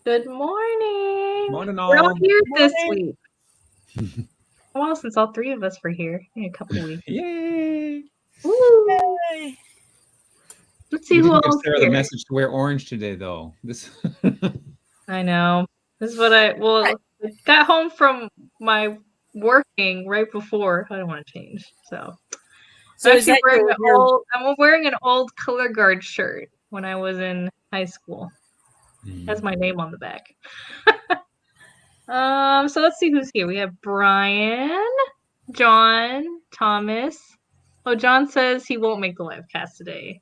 Good morning. Morning, We're all all. here this week. Well, since all three of us were here in a couple weeks. Yay! Woo! Yay. Let's see You who didn't give all's Sarah here. the message to wear orange today, though. This. I know. This is what I got home from my working right before. I don't want to change. So I'm actually wearing I'm wearing an old color guard shirt when I was in high school. Has my name on the back. So let's see who's here. We have Brian, John, Thomas. Oh, John says he won't make the LiveCast today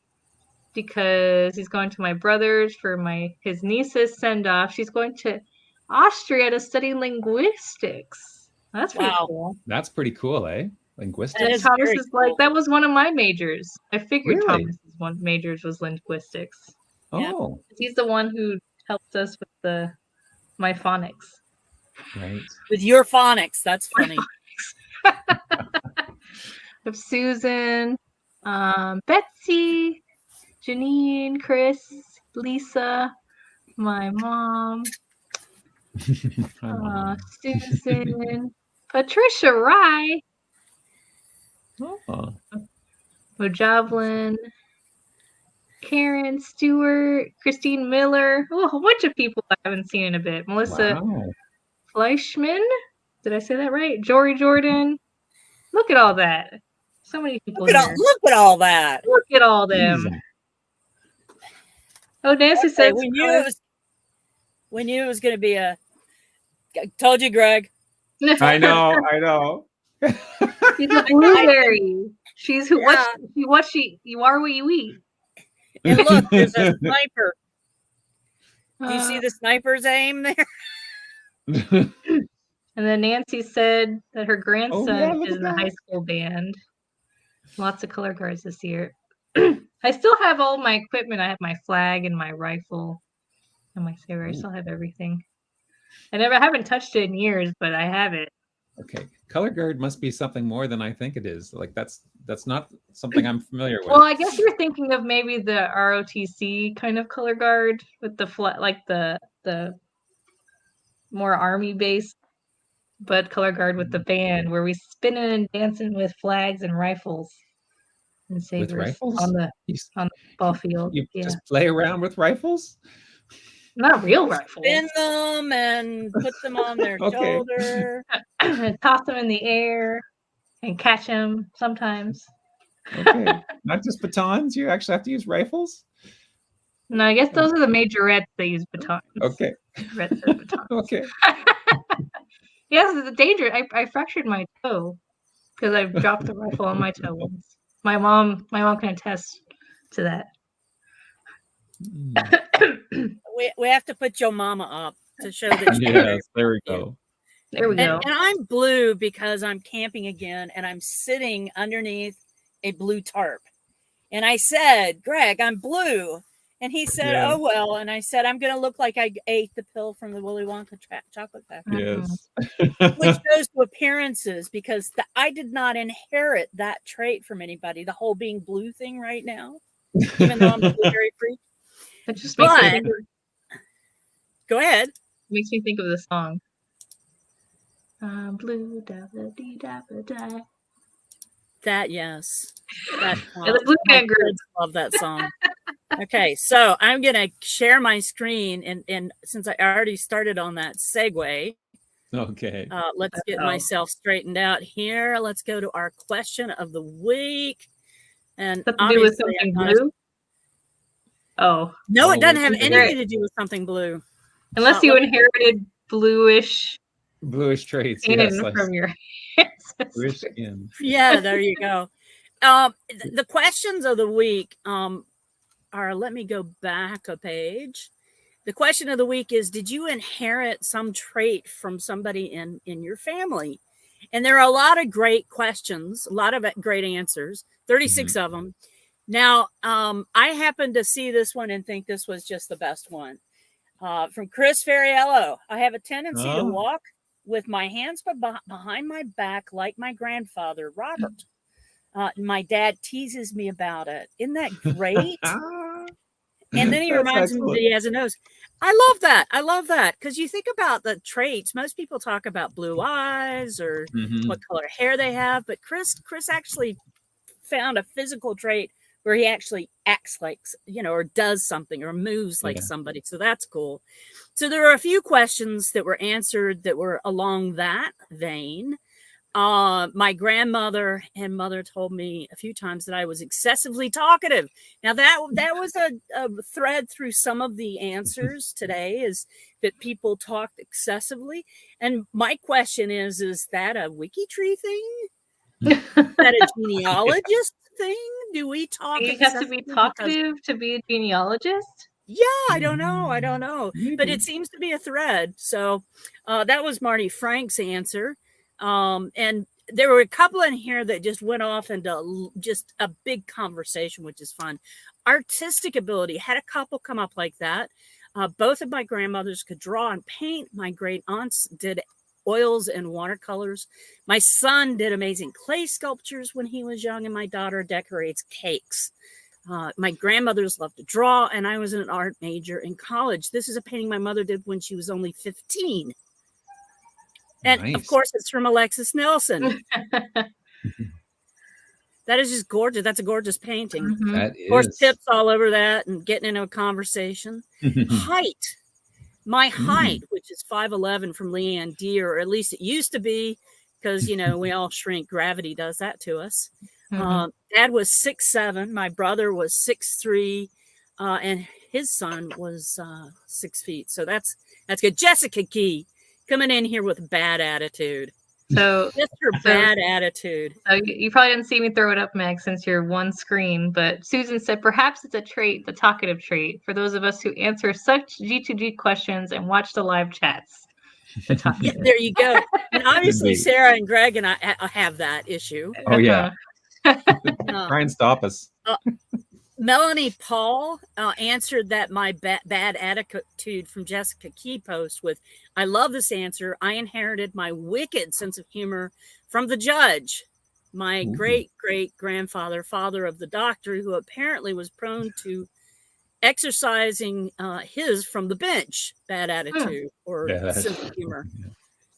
because he's going to my brother's for his niece's send-off. She's going to Austria to study linguistics. That's pretty cool. That's pretty cool, eh? Linguistics. And Thomas is cool. Like, that was one of my majors. I figured Really? Thomas's one majors was linguistics. Oh. He's the one who helped us with my phonics. Right. With your phonics. That's funny. Of Susan, Betsy, Janine, Chris, Lisa, my mom, Susan, Patricia Rye, Mojavlin, Karen Stewart, Christine Miller. Oh, a bunch of people I haven't seen in a bit. Melissa Fleischman. Did I say that right? Jory Jordan. Look at all that. So many people here. Look at all that. Look at all them. Oh, Nancy says we knew it was going to be I told you, Greg. I know. She's a blueberry. She's who? Yeah. You are what you eat. And look, there's a sniper. Do you see the sniper's aim there? And then Nancy said that her grandson is in the high school band. Lots of color guards this year. I still have all my equipment. I have my flag and my rifle and my saber. I still have everything. I haven't touched it in years, but I have it. Okay. Color guard must be something more than I think it is. Like that's not something I'm familiar with. Well, I guess you're thinking of maybe the ROTC kind of color guard with the the more army based, but color guard with the band where we spinning and dancing with flags and rifles and sabers with rifles? on the ball field. You just play around with rifles? Not real rifles. Spin them and put them on their shoulder. And toss them in the air and catch them sometimes. Okay. Not just batons? You actually have to use rifles? No, I guess those are the majorettes that use batons. Okay. Majorettes are batons. Okay. Yes, it's a danger. I fractured my toe because I dropped the rifle on my toe once. My mom can attest to that. We have to put your mama up to show that. Yes, there we go. There we go. And I'm blue because I'm camping again, and I'm sitting underneath a blue tarp. And I said, Greg, I'm blue. And he said, oh, well. And I said, I'm going to look like I ate the pill from the Willy Wonka chocolate factory. Yes. Which goes to appearances, because I did not inherit that trait from anybody, the whole being blue thing right now, even though I'm a blueberry freak. It just makes me think go ahead. Makes me think of the song. Blue da da dee da da. That yes. That the Blue Man Group. Love that song. Okay, so I'm gonna share my screen, and since I already started on that segue, okay. Let's get myself straightened out here. Let's go to our question of the week. And something to do with something blue? Oh. No, it doesn't have anything to do with something blue. Unless you inherited bluish traits from your bluish skin. Yeah, there you go. The questions of the week are, let me go back a page. The question of the week is, did you inherit some trait from somebody in your family? And there are a lot of great questions, a lot of great answers, 36 of them. Now, I happened to see this one and think this was just the best one. From Chris Ferriello. I have a tendency to walk with my hands behind my back like my grandfather, Robert. My dad teases me about it. Isn't that great? And then he That's reminds him that excellent. he has a nose. I love that. I love that because you think about the traits. Most people talk about blue eyes or Mhm. what color hair they have, but Chris actually found a physical trait where he actually acts like, or does something or moves like Yeah. somebody. So that's cool. So there were a few questions that were answered that were along that vein. My grandmother and mother told me a few times that I was excessively talkative. Now that was a thread through some of the answers today, is that people talked excessively. And my question is that a WikiTree thing? Is that a genealogist thing? Do we talk You have to excessively be because talkative to be a genealogist? yeah, I don't know. But it seems to be a thread. So that was Marty Frank's answer. And there were a couple in here that just went off into just a big conversation, which is fun. Artistic ability, had a couple come up like that. Both of my grandmothers could draw and paint. My great aunts did oils and watercolors. My son did amazing clay sculptures when he was young, and my daughter decorates cakes. My grandmothers loved to draw, and I was an art major in college. This is a painting my mother did when she was only 15. And Nice. of course, it's from Alexis Nelson. That is just gorgeous. That's a gorgeous painting. Mhm. That Of course, is. tips all over that and getting into a conversation. Height. My height, which is 5'11" from Leanne Deere, or at least it used to be, because, we all shrink. Gravity does that to us. Mhm. Dad was 6'7". My brother was 6'3", and his son was 6 feet. So that's good. Jessica Key coming in here with bad attitude. So Just her bad attitude. So you probably didn't see me throw it up, Meg, since you're one screen. But Susan said perhaps it's a trait, the talkative trait, for those of us who answer such G2G questions and watch the live chats. The Yeah, there you go. And obviously, Indeed. Sarah and Greg and I have that issue. Oh yeah. Uh, Try and stop us. Melanie Paul answered that my bad attitude from Jessica Key post with, I love this answer. I inherited my wicked sense of humor from the judge, my great-great-grandfather, father of the doctor, who apparently was prone to exercising his from the bench bad attitude or sense of humor.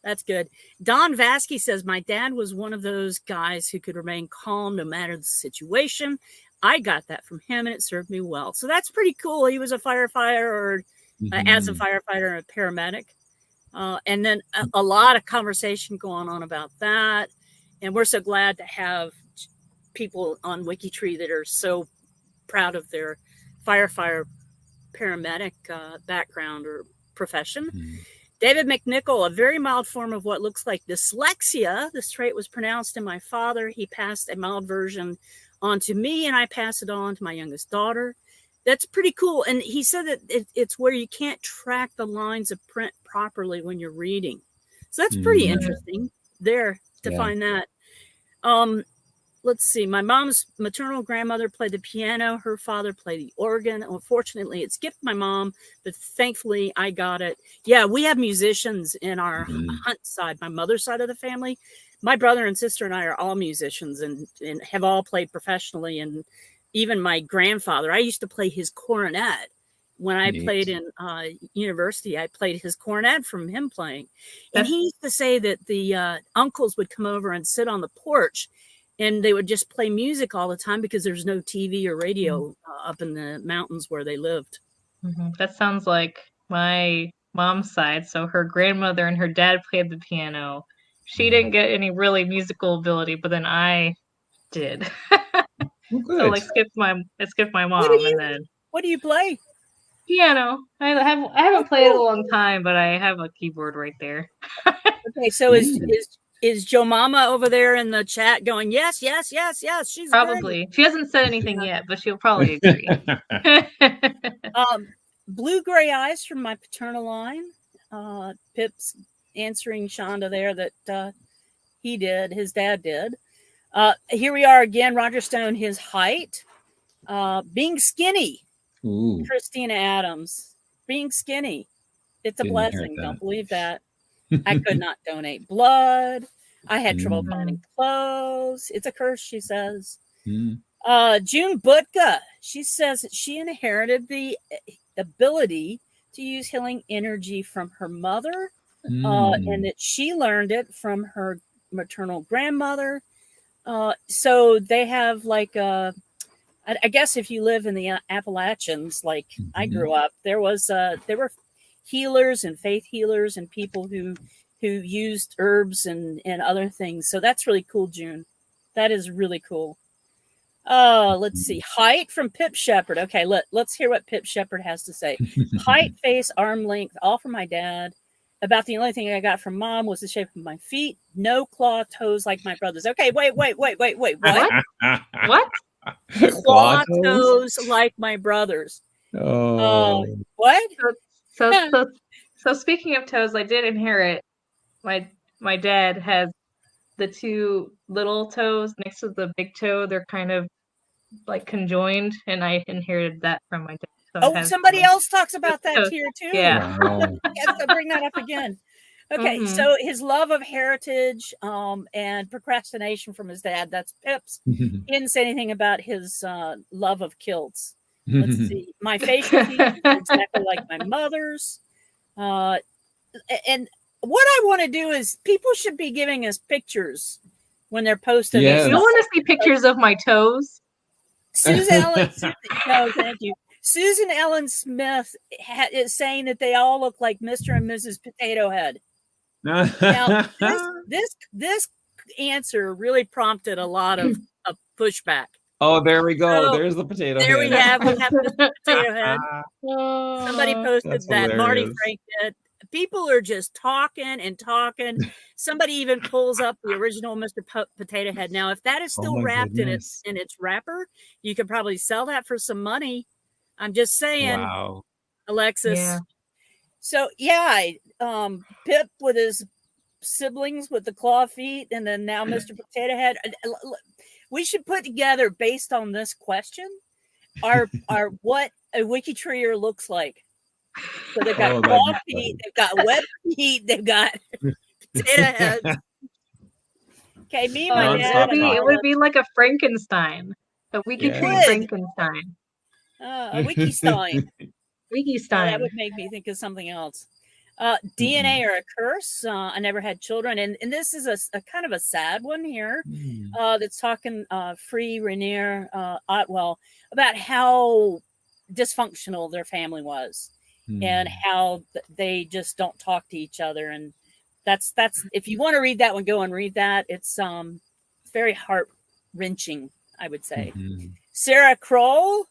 That's good. Don Vasky says, my dad was one of those guys who could remain calm no matter the situation. I got that from him, and it served me well. So that's pretty cool. He was a firefighter, or as a firefighter and a paramedic. And then a lot of conversation going on about that. And we're so glad to have people on WikiTree that are so proud of their firefighter paramedic background or profession. David Mcnichol, a very mild form of what looks like dyslexia. This trait was pronounced in my father. He passed a mild version on to me, and I pass it on to my youngest daughter. That's pretty cool. And he said that it's where you can't track the lines of print properly when you're reading. So that's pretty interesting there to find that. Let's see. My mom's maternal grandmother played the piano. Her father played the organ. Unfortunately, it skipped my mom, but thankfully I got it. Yeah, we have musicians in our Hunt side, my mother's side of the family. My brother and sister and I are all musicians and have all played professionally. And even my grandfather, I used to play his cornet. When I played in university, I played his cornet from him playing. And he used to say that the uncles would come over and sit on the porch, and they would just play music all the time because there's no TV or radio up in the mountains where they lived. That sounds like my mom's side. So her grandmother and her dad played the piano. She didn't get any really musical ability, but then I did. So like skipped my mom and then. What do you play? Piano. I haven't played it a long time, but I have a keyboard right there. Okay, so is Joe Mama over there in the chat going, yes, yes, yes, yes, she's probably great. She hasn't said anything yet, but she'll probably agree. Blue gray eyes from my paternal line. Pip's answering Shonda there that his dad did. Here we are again, Roger Stone, his height. Being skinny. Christina Adams. Being skinny. It's a blessing. Don't believe that. I could not donate blood. I had trouble finding clothes. It's a curse, she says. June Butka, she says that she inherited the ability to use healing energy from her mother, and that she learned it from her maternal grandmother. So they have like I guess if you live in the Appalachians, like I grew up, there were healers and faith healers and people who used herbs and other things. So that's really cool, June. That is really cool. Let's see. Height from Pip Shepherd. Okay, let's hear what Pip Shepherd has to say. Height, face, arm length, all from my dad. About the only thing I got from mom was the shape of my feet. No claw toes like my brothers. Okay, wait. What? What? Claw toes like my brothers. Oh. What? So speaking of toes, I did inherit. My dad has the two little toes next to the big toe. They're kind of like conjoined, and I inherited that from my dad. So somebody else talks about that here too. Yeah. Wow. I have to bring that up again. Okay, so his love of heritage and procrastination from his dad, that's Pip's. He didn't say anything about his love of kilts. Let's see. My facial features are exactly like my mother's. And what I want to do is people should be giving us pictures when they're posting. Yes. You don't want to see pictures of my toes? No, thank you. Susan Ellen Smith is saying that they all look like Mr. and Mrs. Potato Head. Now, this answer really prompted a lot of pushback. Oh, there we go. So, there's the potato there head. we have the potato head. Somebody posted That's that. hilarious. Marty Frank did. People are just talking and talking. Somebody even pulls up the original Mr. Potato Head. Now, if that is still wrapped in its wrapper, you could probably sell that for some money. I'm just saying, Wow. Alexis. Yeah. So yeah, Pip with his siblings with the claw feet, and then now Mr. Potato Head. We should put together, based on this question, our what a WikiTreeer looks like. So they've got claw feet, they've got web feet, they've got potato heads. Okay, me and my dad. It would be like a Frankenstein, a WikiTree Frankenstein. A Wikistein. That would make me think of something else. DNA or a curse. I never had children, and this is a kind of a sad one here. That's talking Free Rainier Otwell about how dysfunctional their family was, and how they just don't talk to each other. And that's if you want to read that one, go and read that. It's very heart wrenching, I would say. Sarah Kroll.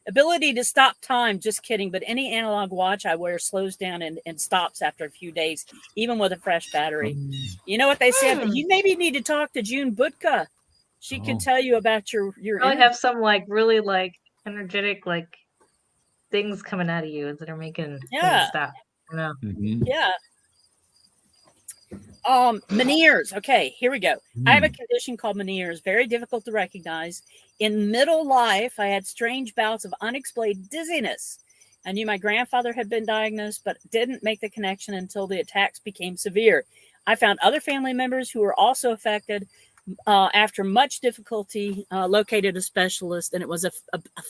Ability to stop time. Just kidding. But any analog watch I wear slows down and stops after a few days, even with a fresh battery. You know what they said? You maybe need to talk to June Butka. She can tell you about your. I have some like really like energetic like things coming out of you that are making things stop. You know? Yeah. Meniere's. Okay, here we go. I have a condition called Meniere's, very difficult to recognize. In middle life, I had strange bouts of unexplained dizziness. I knew my grandfather had been diagnosed, but didn't make the connection until the attacks became severe. I found other family members who were also affected. After much difficulty, located a specialist, and it was a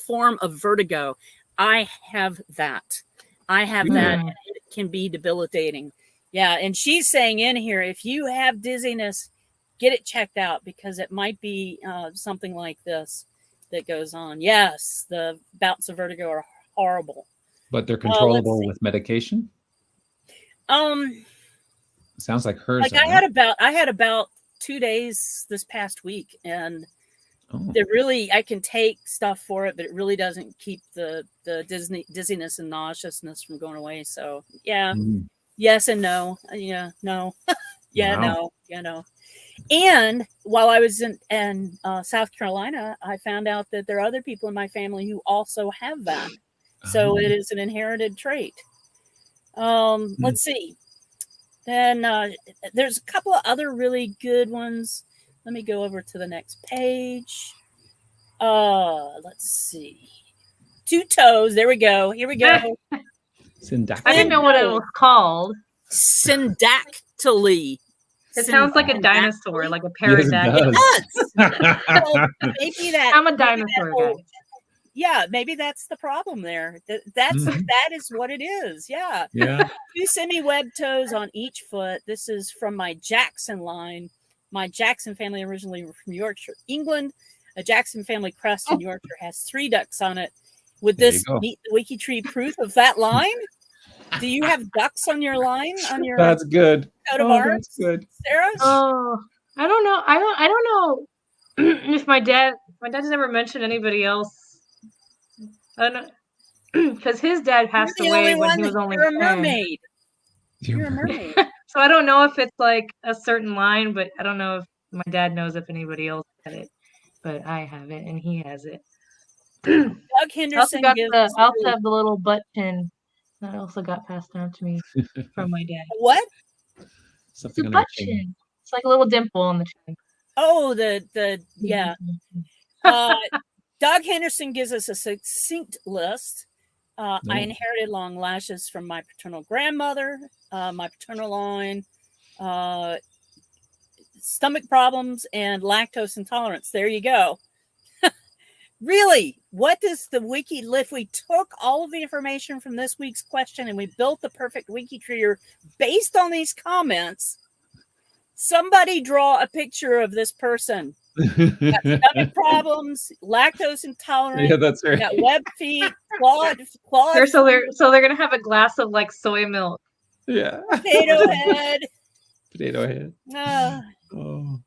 form of vertigo. I have that. And it can be debilitating. Yeah, and she's saying in here, if you have dizziness, get it checked out because it might be something like this that goes on. Yes, the bouts of vertigo are horrible. But they're controllable with medication? Sounds like hers. Like I had about 2 days this past week, and I can take stuff for it, but it really doesn't keep the dizziness and nauseousness from going away. So yeah. Yes and no. Yeah, no. No. And while I was in South Carolina, I found out that there are other people in my family who also have that. So it is an inherited trait. Let's see. Then there's a couple of other really good ones. Let me go over to the next page. Let's see. Two toes. There we go. Here we go. I didn't know what it was called. Syndactyly. It sounds like a dinosaur, like a Yes, it pterodactyl. does. Well, maybe that. I'm a maybe that dinosaur, whole- guys. Yeah, maybe that's the problem there. That's Mhm. that is what it is. Yeah. Yeah. 2 semi-web toes on each foot. This is from my Jackson line. My Jackson family originally were from Yorkshire, England. A Jackson family crest in Yorkshire has 3 ducks on it. Would There you this go. meet the WikiTree proof of that line? Do you have ducks on your line on your That's good. coat of Oh, arms, that's good. Sarah? Oh, I don't know. I don't know if my dad's never mentioned anybody else. I don't know. Because his dad passed You're the away only when one he was that only you're a 10. mermaid. You're a mermaid. So I don't know if it's like a certain line, but I don't know if my dad knows if anybody else had it. But I have it and he has it. Doug I also Henderson got gives the us I also really- have the little butt pin that also got passed down to me from my dad. what? It's Something a on your butt chin. chin. It's like a little dimple on the chin. Oh, the yeah. Doug Henderson gives us a succinct list. I No. inherited long lashes from my paternal grandmother, my paternal line, stomach problems, and lactose intolerance. There you go. Really, what does the wiki, if we took all of the information from this week's question and we built the perfect WikiTree based on these comments, somebody draw a picture of this person. Got stomach problems, lactose intolerant, Yeah, that's right. got web feet, clawed So they're gonna have a glass of like soy milk. Yeah. potato head. Potato head. Oh.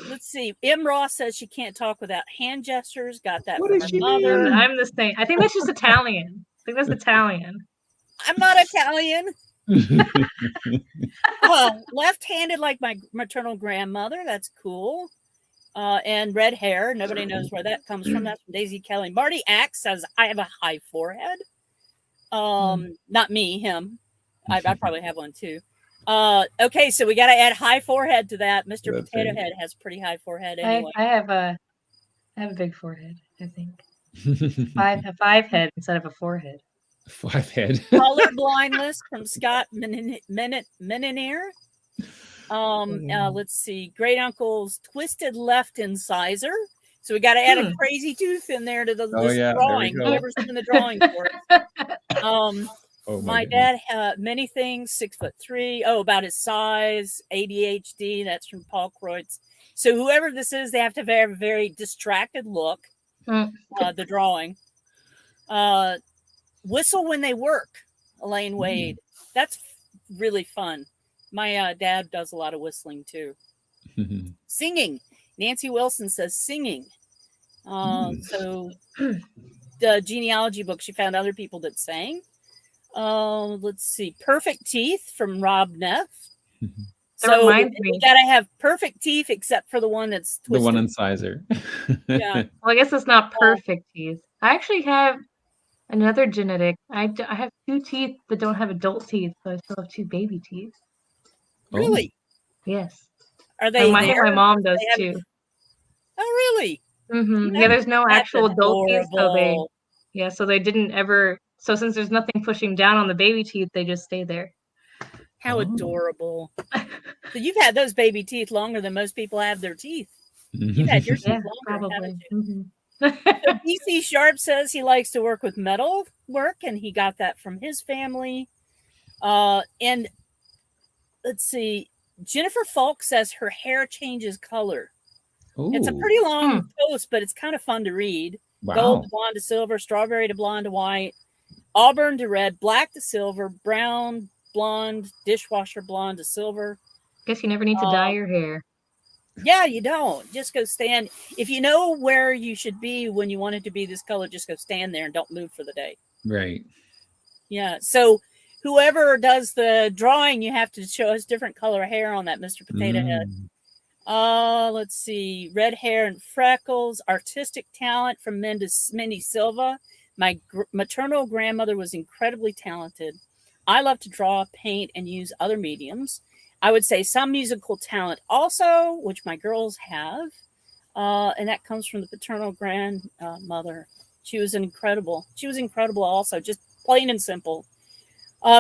Let's see. M. Ross says she can't talk without hand gestures. Got that What from does her she mother. mean? I'm the same. I think that's just Italian. I think that's Italian. I'm not Italian. Left-handed like my maternal grandmother. That's cool. And red hair. Nobody knows where that comes from. That's from Daisy Kelly. Marty Axe says, I have a high forehead. Not me, him. I probably have one too. Okay, so we got to add high forehead to that. Mr. That's Potato right. Head has pretty high forehead anyway. I have a big forehead. I think a 5 head instead of a 4 head. 5 head. Color blindness from Scott Meninier. Let's see. Great uncle's twisted left incisor. So we got to add a crazy tooth in there to this drawing. Whoever's doing the drawing for us. My dad had many things. 6'3". Oh, about his size. ADHD. That's from Paul Kreutz. So whoever this is, they have to have a very distracted look. The drawing. Whistle when they work. Elaine Wade. That's really fun. My dad does a lot of whistling too. Singing. Nancy Wilson says singing. So the genealogy book, she found other people that sang. Let's see. Perfect teeth from Rob Neff. So we got to have perfect teeth except for the one that's twisted. The one incisor. Yeah. Well, I guess it's not perfect teeth. I actually have another genetic. I have 2 teeth that don't have adult teeth, so I still have 2 baby teeth. Really? Yes. Are they? I think my mom does too. Oh, really? Mm-hmm. Yeah, there's no actual adult teeth, so they didn't ever. So since there's nothing pushing down on the baby teeth, they just stay there. How adorable! So you've had those baby teeth longer than most people have their teeth. You've had your teeth longer, probably. haven't you? So DC Sharp says he likes to work with metal work, and he got that from his family. And let's see, Jennifer Falk says her hair changes color. Ooh. It's a pretty long post, but it's kind of fun to read. Wow. Gold to blonde to silver, strawberry to blonde to white, auburn to red, black to silver, brown, blonde, dishwasher blonde to silver. Guess you never need to dye your hair. Yeah, you don't. Just go stand. If you know where you should be when you want it to be this color, just go stand there and don't move for the day. Right. Yeah. So whoever does the drawing, you have to show us different color hair on that Mr. Potato Head. Let's see. Red hair and freckles. Artistic talent from Mindy Silva. My maternal grandmother was incredibly talented. I love to draw, paint, and use other mediums. I would say some musical talent also, which my girls have. And that comes from the paternal grandmother. She was incredible also, just plain and simple.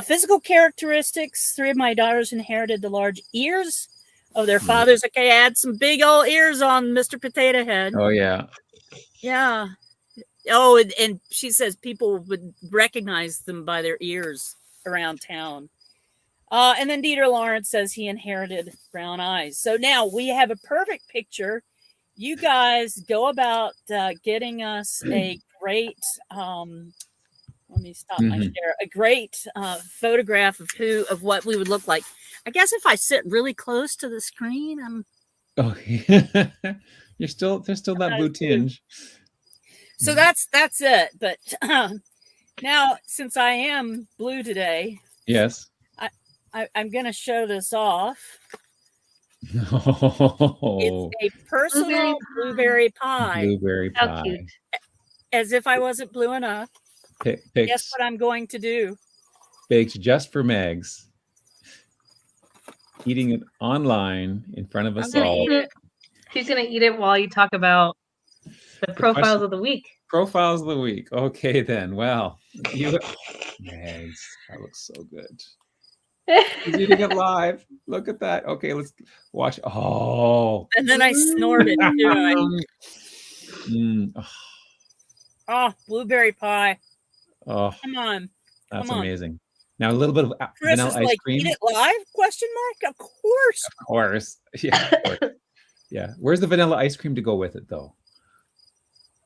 Physical characteristics. 3 of my daughters inherited the large ears. Oh, their fathers. Okay, add some big old ears on Mr. Potato Head. Oh yeah. Yeah. Oh, and she says people would recognize them by their ears around town. And then Dieter Lawrence says he inherited brown eyes. So now we have a perfect picture. You guys go about getting us a great, let me stop my share, a great photograph of what we would look like. I guess if I sit really close to the screen, I'm. Oh, there's still that blue tinge. So that's it. But now, since I am blue today, yes, I'm going to show this off. Oh, It's a personal blueberry pie. Blueberry How pie. cute. As if I wasn't blue enough. Guess what I'm going to do? Baked just for Megs. Eating it online in front of us all. She's going to eat it while you talk about the profiles of the week. Profiles of the week. Okay, then. Well, Megs, that looks so good. He's eating it live. Look at that. Okay, let's watch. Oh. And then I snorted too. Oh, blueberry pie. Oh, come on. That's amazing. Now a little bit of Chris vanilla is ice like, cream. Eat it live? Question mark? Of course. Of course. Yeah. Of course. Yeah. Where's the vanilla ice cream to go with it, though?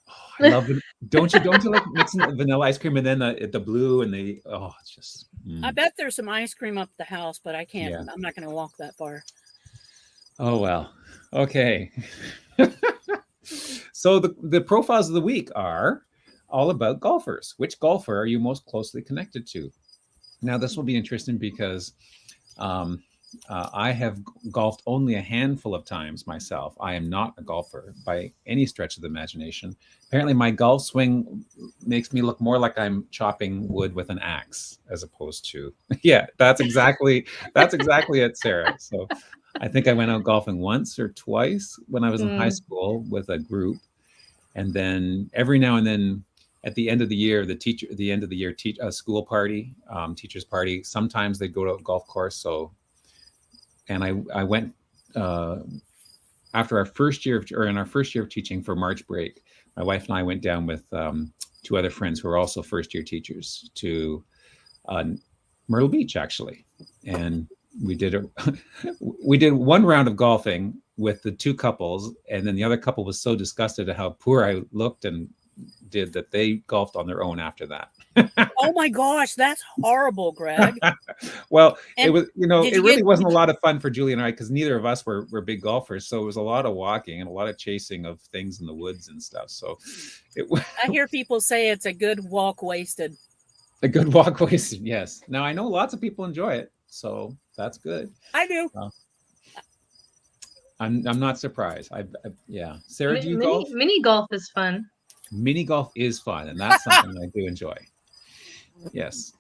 Oh, I love it. Don't you like mixing the vanilla ice cream and then the blue and the it's just. I bet there's some ice cream up the house, but I can't. Yeah. I'm not going to walk that far. Oh well. Okay. So the profiles of the week are all about golfers. Which golfer are you most closely connected to? Now this will be interesting because I have golfed only a handful of times myself. I am not a golfer by any stretch of the imagination. Apparently my golf swing makes me look more like I'm chopping wood with an axe as opposed to, yeah, that's exactly it, Sarah. So I think I went out golfing once or twice when I was in high school with a group. And then every now and then at the end of the year, school party, teacher's party, sometimes they'd go to a golf course. So, and I went after our first year of teaching for March break, my wife and I went down with two other friends who are also first year teachers to Myrtle Beach, actually. And we did one round of golfing with the two couples, and then the other couple was so disgusted at how poor I looked and did that they golfed on their own after that. Oh my gosh, that's horrible, Greg. Well, and it was, it really wasn't a lot of fun for Julie and I because neither of us were big golfers. So it was a lot of walking and a lot of chasing of things in the woods and stuff. So I hear people say it's a good walk wasted. A good walk wasted, yes. Now I know lots of people enjoy it, so that's good. I do. I'm not surprised. Yeah. Sarah, do you golf? Mini golf is fun. Mini golf is fun, and that's something I do enjoy. Yes.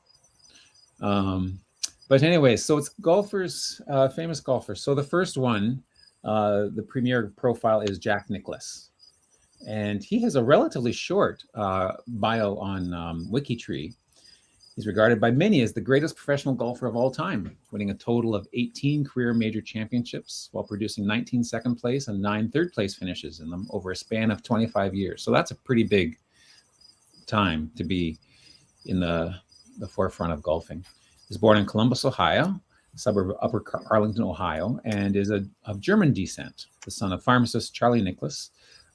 But anyway, so it's golfers, famous golfers. So the first one, the premier profile is Jack Nicklaus. And he has a relatively short bio on WikiTree. He's regarded by many as the greatest professional golfer of all time, winning a total of 18 career major championships while producing 19 second place and 9 third place finishes in them over a span of 25 years. So that's a pretty big time to be in the forefront of golfing. He was born in Columbus, Ohio, a suburb of Upper Arlington, Ohio, and is of German descent, the son of pharmacist Charlie Nicklaus,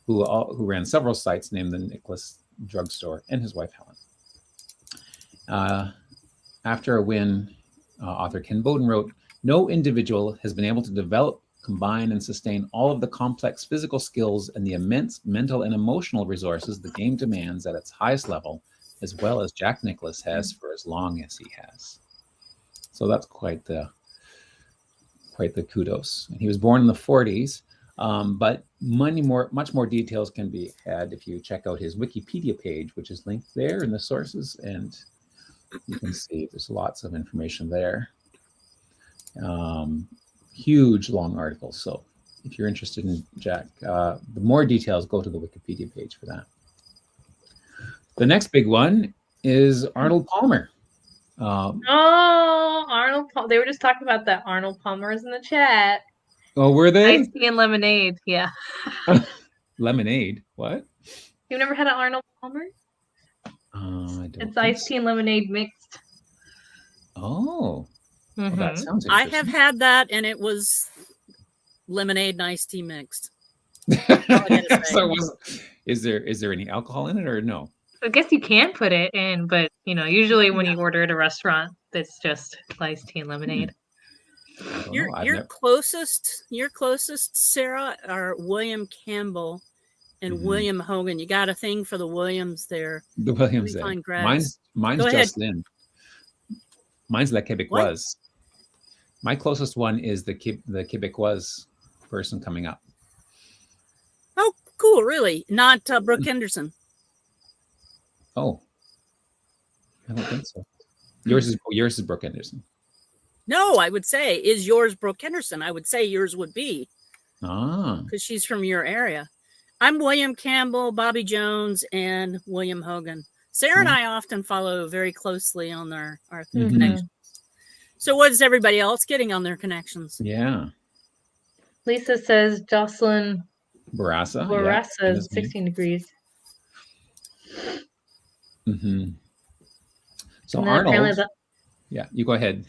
who ran several sites named the Nicklaus Drugstore, and his wife, Helen. After a win, author Ken Bowden wrote, "No individual has been able to develop, combine, and sustain all of the complex physical skills and the immense mental and emotional resources the game demands at its highest level, as well as Jack Nicklaus has for as long as he has." So that's quite the kudos. And he was born in the 40s, but much more details can be had if you check out his Wikipedia page, which is linked there in the sources, and you can see there's lots of information there. Huge long article. So if you're interested in Jack, the more details, go to the Wikipedia page for that. The next big one is Arnold Palmer. Arnold Palmer. They were just talking about that. Arnold Palmer is in the chat. Oh, were they? Iced tea and lemonade. Yeah. Lemonade. What? You've never had an Arnold Palmer? I don't It's think iced so. tea and lemonade mixed. Oh, well, that Mhm. sounds I interesting. have had that, and it was lemonade and iced tea mixed. So is there any alcohol in it or no? I guess you can put it in, but usually when No. you order at a restaurant, it's just iced tea and lemonade. I don't know. I've Your never. closest, Sarah, are William Campbell and Mhm. William Hogan. You got a thing for the Williams there. The Williams there. Mine's Go ahead. Jocelyn. Mine's La Québécoise. My closest one is the Québécoise person coming up. Oh, cool! Really, not Brooke Henderson. Oh, I don't think so. Yours is Brooke Henderson. No, I would say, is yours Brooke Henderson? I would say yours would be. Because she's from your area. I'm William Campbell, Bobby Jones, and William Hogan. Sarah and I often follow very closely on our connections. So what is everybody else getting on their connections? Yeah. Lisa says Jocelyn Barassa is 16 degrees. Mm-hmm. So Arnold. Yeah, you go ahead.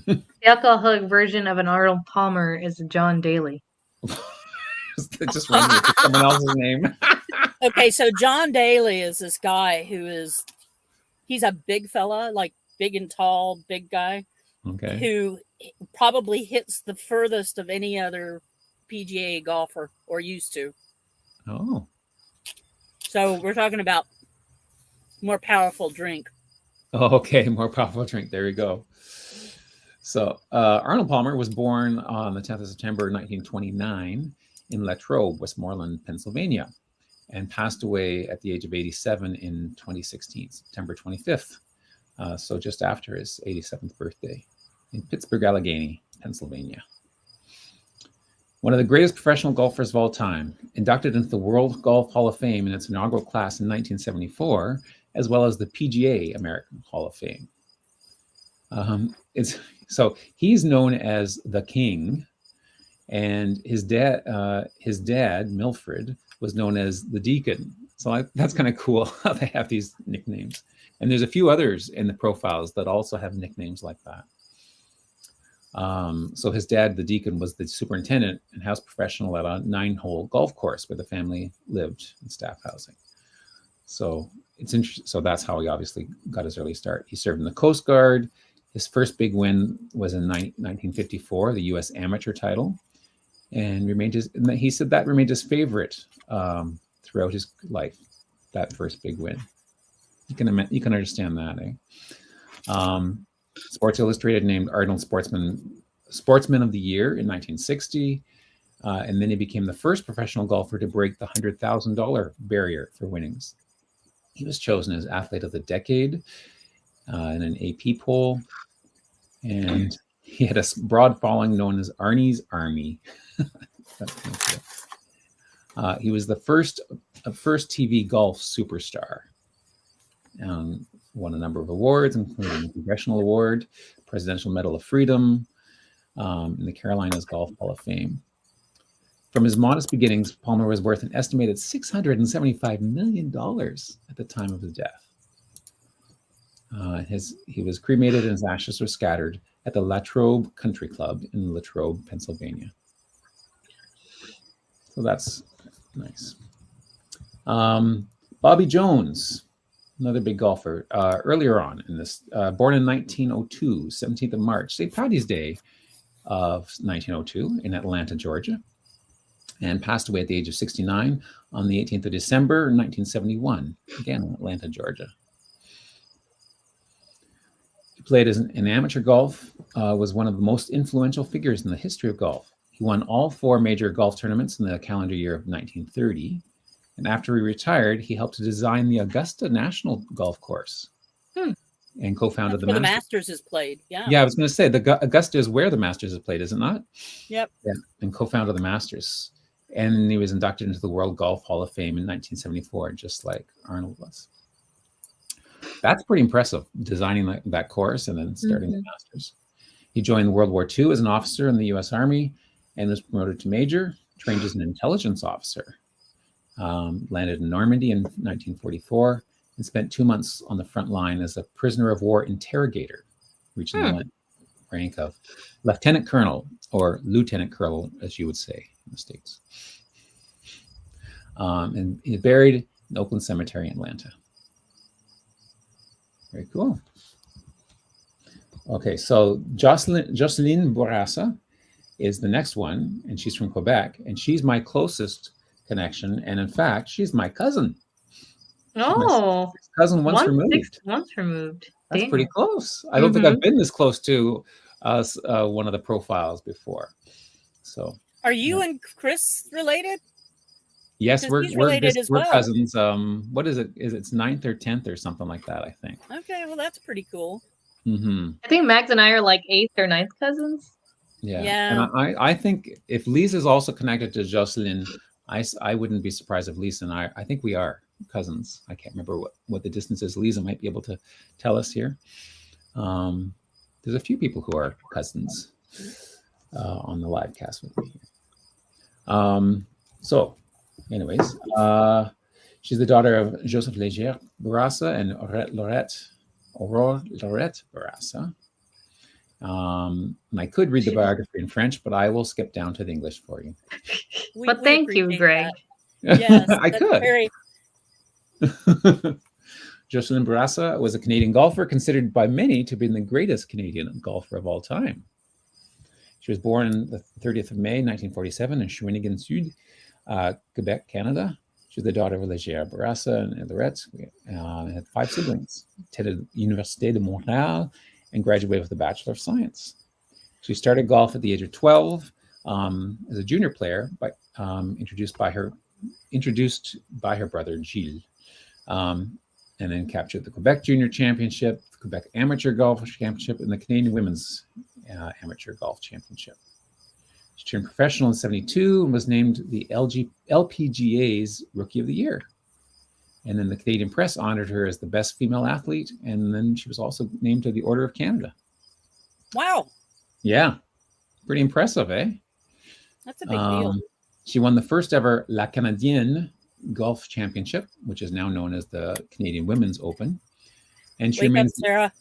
The alcoholic version of an Arnold Palmer is John Daly. Just running with someone else's name. Okay, so John Daly is this guy he's a big fella, like big and tall, big guy. Okay. Who probably hits the furthest of any other PGA golfer, or used to. Oh. So we're talking about more powerful drink. Oh, okay, more powerful drink. There you go. So Arnold Palmer was born on the 10th of September 1929 in Latrobe, Westmoreland, Pennsylvania, and passed away at the age of 87 in 2016, September 25th. So just after his 87th birthday in Pittsburgh, Allegheny, Pennsylvania. One of the greatest professional golfers of all time, inducted into the World Golf Hall of Fame in its inaugural class in 1974, as well as the PGA American Hall of Fame. So he's known as the King, and his dad, Mildred, was known as the Deacon. So that's kind of cool how they have these nicknames. And there's a few others in the profiles that also have nicknames like that. So his dad, the Deacon, was the superintendent and house professional at a 9-hole golf course where the family lived in staff housing. So it's interesting. So that's how he obviously got his early start. He served in the Coast Guard. His first big win was in 1954, the U.S. amateur title, and he said that remained his favorite throughout his life. That first big win. You can understand that, eh? Sports Illustrated named Arnold Sportsman of the Year in 1960, and then he became the first professional golfer to break the $100,000 barrier for winnings. He was chosen as Athlete of the Decade in an AP poll, and he had a broad following known as Arnie's Army. That's kind of cool. He was the first TV golf superstar. Won a number of awards, including the Congressional Award, Presidential Medal of Freedom, and the Carolinas Golf Hall of Fame. From his modest beginnings, Palmer was worth an estimated $675 million at the time of his death. He was cremated and his ashes were scattered at the Latrobe Country Club in Latrobe, Pennsylvania. So that's nice. Bobby Jones, another big golfer, earlier on in this, born in 1902, 17th of March, St. Paddy's Day of 1902 in Atlanta, Georgia, and passed away at the age of 69 on the 18th of December, 1971, again in Atlanta, Georgia. He played in amateur golf, was one of the most influential figures in the history of golf. He won all 4 major golf tournaments in the calendar year of 1930. And after he retired, he helped to design the Augusta National Golf Course and co-founded the Masters is played. Yeah. Yeah, I was going to say the Augusta is where the Masters is played, is it not? Yep. Yeah, and co-founded the Masters. And he was inducted into the World Golf Hall of Fame in 1974, just like Arnold was. That's pretty impressive, designing that course and then starting the Masters. He joined World War II as an officer in the U.S. Army and was promoted to major, trained as an intelligence officer. Landed in Normandy in 1944 and spent 2 months on the front line as a prisoner of war interrogator, reaching the rank of lieutenant colonel, or lieutenant colonel, as you would say in the States. And he's buried in Oakland Cemetery in Atlanta. Very cool. Okay, so Jocelyne Bourassa is the next one, and she's from Quebec, and she's my closest connection, and in fact, she's my cousin. Oh, cousin once removed. Once removed. That's Dang. pretty close. I don't think I've been this close to one of the profiles before. So, are you and Chris related? Yes, we're well. cousins. What is it? It's 9th or 10th or something like that, I think. Okay, well, that's pretty cool. Mm-hmm. I think Max and I are like 8th or 9th cousins. Yeah. And I think if Lisa's also connected to Jocelyn, I wouldn't be surprised if Lisa and I think we are cousins. I can't remember what the distance is. Lisa might be able to tell us here. There's a few people who are cousins on the live cast with me here. So anyways, she's the daughter of Joseph Léger Bourassa and Aurore Lorette Bourassa. And I could read the biography in French, but I will skip down to the English for you. But thank you, Greg. Yes, I could. Very... Jocelyne Bourassa was a Canadian golfer considered by many to be the greatest Canadian golfer of all time. She was born on the 30th of May, 1947 in Shawinigan Sud, Quebec, Canada. She was the daughter of Léger Bourassa and Lorette, and had 5 siblings. Attended Université de Montréal and graduated with a Bachelor of Science. She started golf at the age of 12 as a junior player, introduced by her brother Gilles, and then captured the Quebec Junior Championship, the Quebec Amateur Golf Championship, and the Canadian Women's Amateur Golf Championship. She turned professional in 1972 and was named the LPGA's Rookie of the Year. And then the Canadian press honored her as the best female athlete, and then she was also named to the Order of Canada. Wow. Yeah, pretty impressive, eh? That's a big deal. She won the first ever La Canadienne Golf Championship, which is now known as the Canadian Women's Open. And she Wake up, Sarah.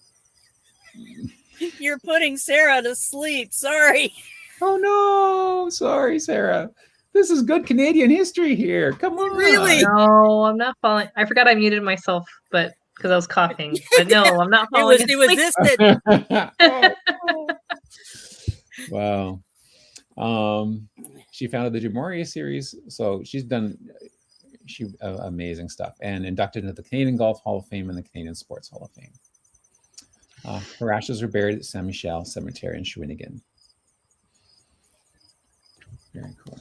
You're putting Sarah to sleep. Sorry. Oh no, sorry, Sarah. This is good Canadian history here. Come on. Really? No, I'm not falling. I forgot I muted myself, but because I was coughing. But no, I'm not falling. It was this that. Wow. She founded the Jim Moria series, so she's done amazing stuff, and inducted into the Canadian Golf Hall of Fame and the Canadian Sports Hall of Fame. Her ashes are buried at Saint Michel Cemetery in Shawinigan. Very cool.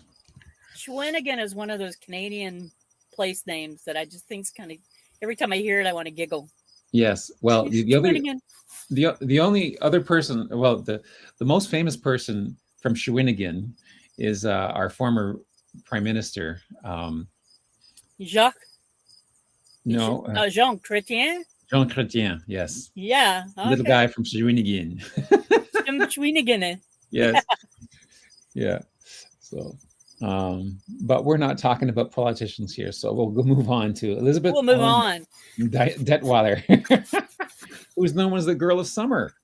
Shawinigan is one of those Canadian place names that I just think's kind of, every time I hear it, I want to giggle. Yes. Well, the only other person, well, the most famous person from Shawinigan is our former Prime Minister. Jacques? No. Jean Chrétien? Jean Chrétien, yes. Yeah. Okay. Little guy from Shawinigan. Shawinigan. Yes. Yeah. So, but we're not talking about politicians here, so we'll move on to Elizabeth. We'll move on. Detweiler, who's known as the Girl of Summer.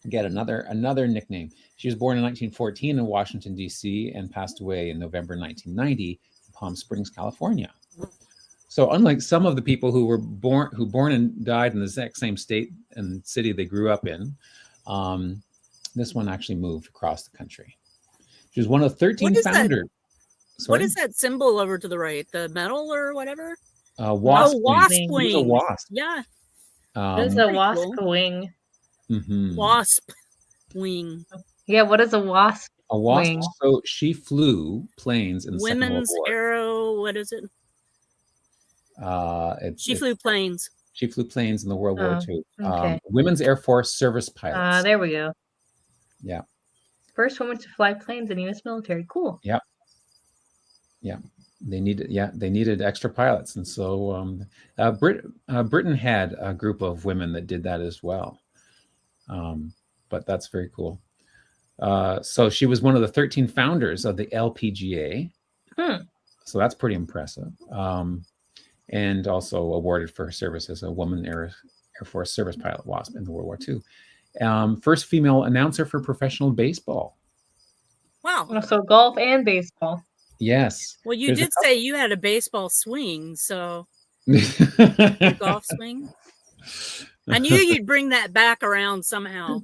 Get another nickname. She was born in 1914 in Washington, D.C. and passed away in November 1990 in Palm Springs, California. So unlike some of the people who born and died in the exact same state and city they grew up in, this one actually moved across the country. She was one of 13 founders. What is that symbol over to the right? The medal or whatever? Wasp wing. A wasp. Yeah. There's a wasp wing. Mm-hmm. Wasp wing. Yeah, what is a wasp? A wasp. Wing. So she flew planes in the Women's Second World War. Arrow. What is it? She flew planes. She flew planes in the World War II. Okay. Women's Air Force service pilots. There we go. Yeah. First woman to fly planes in the U.S. military. Cool. Yeah. Yeah. They needed extra pilots, and so Britain had a group of women that did that as well. But that's very cool. So she was one of the 13 founders of the LPGA. So that's pretty impressive. And also awarded for her service as a woman Air Force service pilot WASP in the World War II. First female announcer for professional baseball. Wow. So golf and baseball. Yes. Well, you did say you had a baseball swing, so golf swing. I knew you'd bring that back around somehow.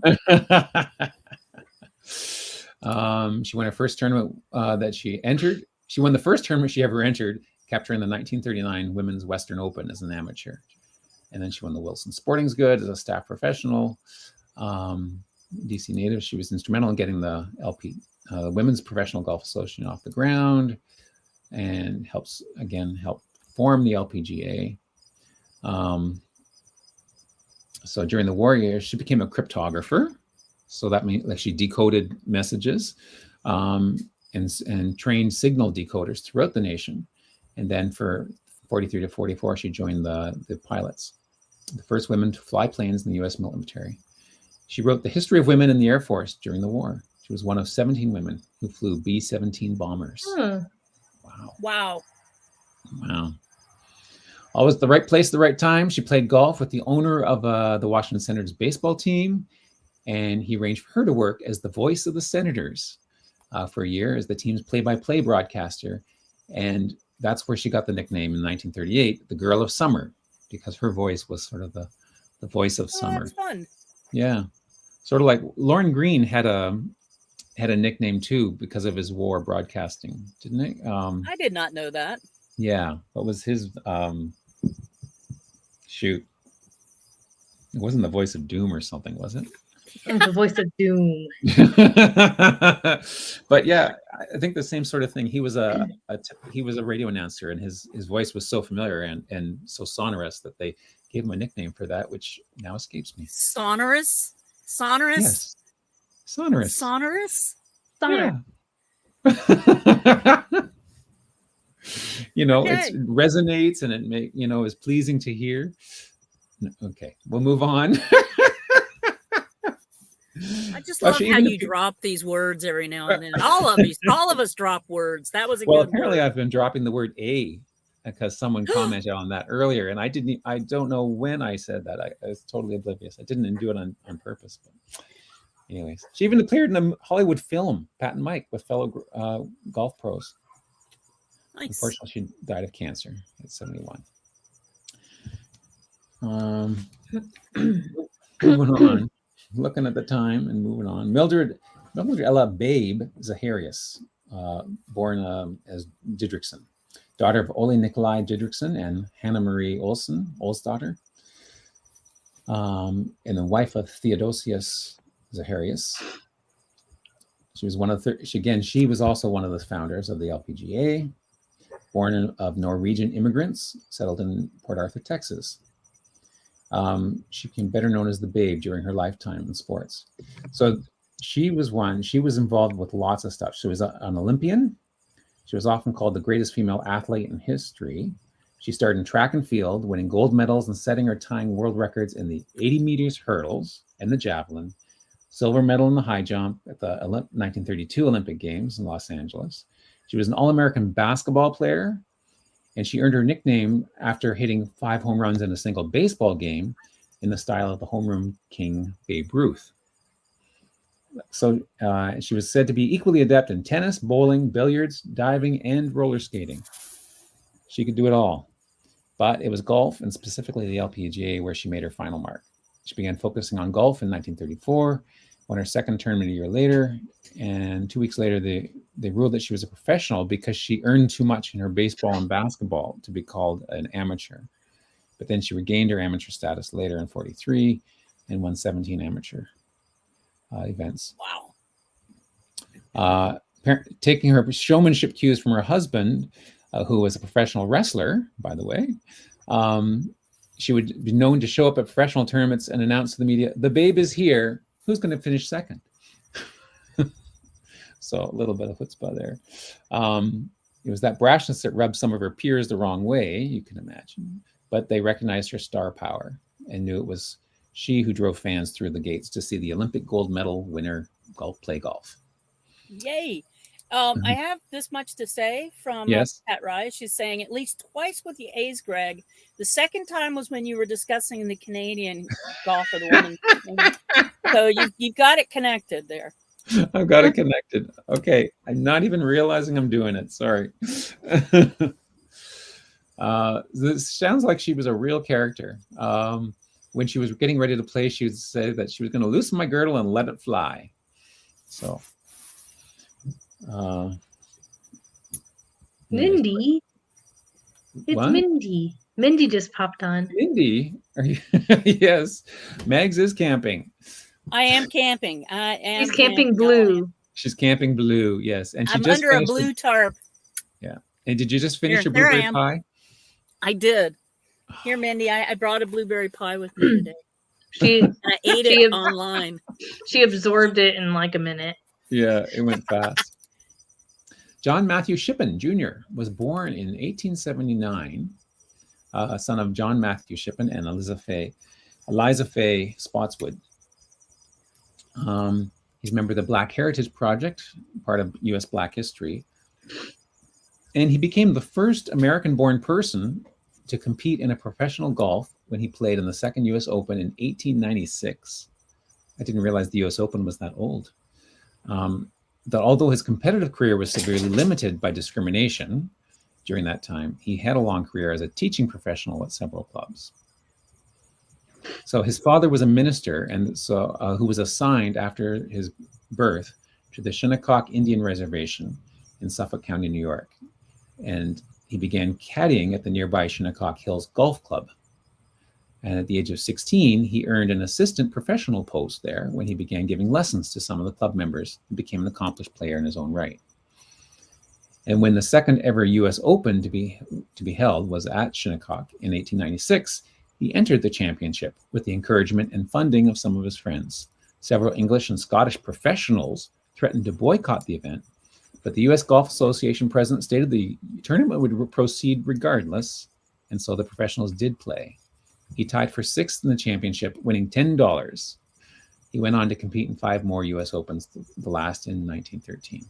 She won her first tournament that she entered. She won the first tournament she ever entered, capturing the 1939 Women's Western Open as an amateur. And then she won the Wilson Sporting's Good as a staff professional. DC native, she was instrumental in getting the Women's Professional Golf Association off the ground, and help form the LPGA. So during the war years, she became a cryptographer. So that means like she decoded messages and trained signal decoders throughout the nation. And then for 43 to 44, she joined the pilots, the first women to fly planes in the U.S. military. She wrote the history of women in the Air Force during the war. She was one of 17 women who flew B-17 bombers. Wow. Always the right place, the right time. She played golf with the owner of the Washington Senators baseball team, and he arranged for her to work as the voice of the Senators for a year as the team's play-by-play broadcaster. And that's where she got the nickname in 1938, the Girl of Summer, because her voice was sort of the voice of summer. That's fun. Yeah. Sort of like Lauren Green had a nickname too because of his war broadcasting, didn't it? I did not know that. Yeah. What was his shoot? It wasn't the voice of doom or something, was it? The voice of doom. But yeah, I think the same sort of thing. He was a radio announcer, and his voice was so familiar and so sonorous that they gave him a nickname for that, which now escapes me. Sonorous. Yes. Sonorous. Yeah. It resonates and it is pleasing to hear. Okay, we'll move on. I just love how you drop these words every now and then. All of us drop words. That was a good apparently word. I've been dropping the word "a" because someone commented on that earlier, and I don't know when I said that. I was totally oblivious. I didn't do it on purpose. But anyways, she even appeared in a Hollywood film, Pat and Mike, with fellow golf pros. Nice. Unfortunately, she died of cancer at 71. Moving on. Looking at the time and moving on. Mildred Ella Babe Zaharias, born as Didrikson, daughter of Ole Nikolai Didrikson and Hannah Marie Olsdottir, and the wife of Theodosius Zaharias. She was she was also one of the founders of the LPGA, born of Norwegian immigrants, settled in Port Arthur, Texas. She became better known as the Babe during her lifetime in sports. So she was involved with lots of stuff. She was an Olympian. She was often called the greatest female athlete in history. She started in track and field, winning gold medals and setting or tying world records in the 80 meters hurdles and the javelin, silver medal in the high jump at the 1932 Olympic Games in Los Angeles. She was an All-American basketball player, and she earned her nickname after hitting 5 home runs in a single baseball game in the style of the home run king Babe Ruth. So she was said to be equally adept in tennis, bowling, billiards, diving, and roller skating. She could do it all. But it was golf, and specifically the LPGA, where she made her final mark. She began focusing on golf in 1934, won her second tournament a year later, and 2 weeks later, they ruled that she was a professional because she earned too much in her baseball and basketball to be called an amateur. But then she regained her amateur status later in 43 and won 17 amateur events. Wow. Taking her showmanship cues from her husband, who was a professional wrestler, by the way, she would be known to show up at professional tournaments and announce to the media, "The Babe is here. Who's going to finish second?" So a little bit of chutzpah there. It was that brashness that rubbed some of her peers the wrong way, you can imagine. But they recognized her star power and knew it was she who drove fans through the gates to see the Olympic gold medal winner, play golf. Yay. I have this much to say from Yes. Pat Rye. She's saying at least twice with the A's, Greg. The second time was when you were discussing the Canadian golf or the women's. So you've got it connected there. I've got it connected. Okay. I'm not even realizing I'm doing it. Sorry. This sounds like she was a real character. When she was getting ready to play, she would say that she was going to loosen my girdle and let it fly. So, Mindy? It's what? Mindy. Mindy just popped on. Mindy? Are you? Yes. Mags is camping. I am camping. I am. She's camping blue. She's camping blue, yes. And she I'm just under a blue tarp. Yeah. And did you just finish Here, your there I blueberry am. pie? I did. Here, Mindy, I brought a blueberry pie with me today. And I ate it online. She absorbed it in like a minute. Yeah, it went fast. John Matthew Shippen Jr. was born in 1879, son of John Matthew Shippen and Eliza Faye Spotswood. He's a member of the Black Heritage Project, part of U.S. Black history. And he became the first American-born person to compete in a professional golf when he played in the second U.S. Open in 1896. I didn't realize the U.S. Open was that old. That although his competitive career was severely limited by discrimination during that time, he had a long career as a teaching professional at several clubs. So his father was a minister, and so who was assigned after his birth to the Shinnecock Indian Reservation in Suffolk County, New York. And he began caddying at the nearby Shinnecock Hills Golf Club. And at the age of 16, he earned an assistant professional post there when he began giving lessons to some of the club members and became an accomplished player in his own right. And when the second ever U.S. Open to be held was at Shinnecock in 1896, he entered the championship with the encouragement and funding of some of his friends. Several English and Scottish professionals threatened to boycott the event, but the U.S. Golf Association president stated the tournament would proceed regardless, and so the professionals did play. He tied for sixth in the championship, winning $10. He went on to compete in 5 more U.S. Opens, the last in 1913.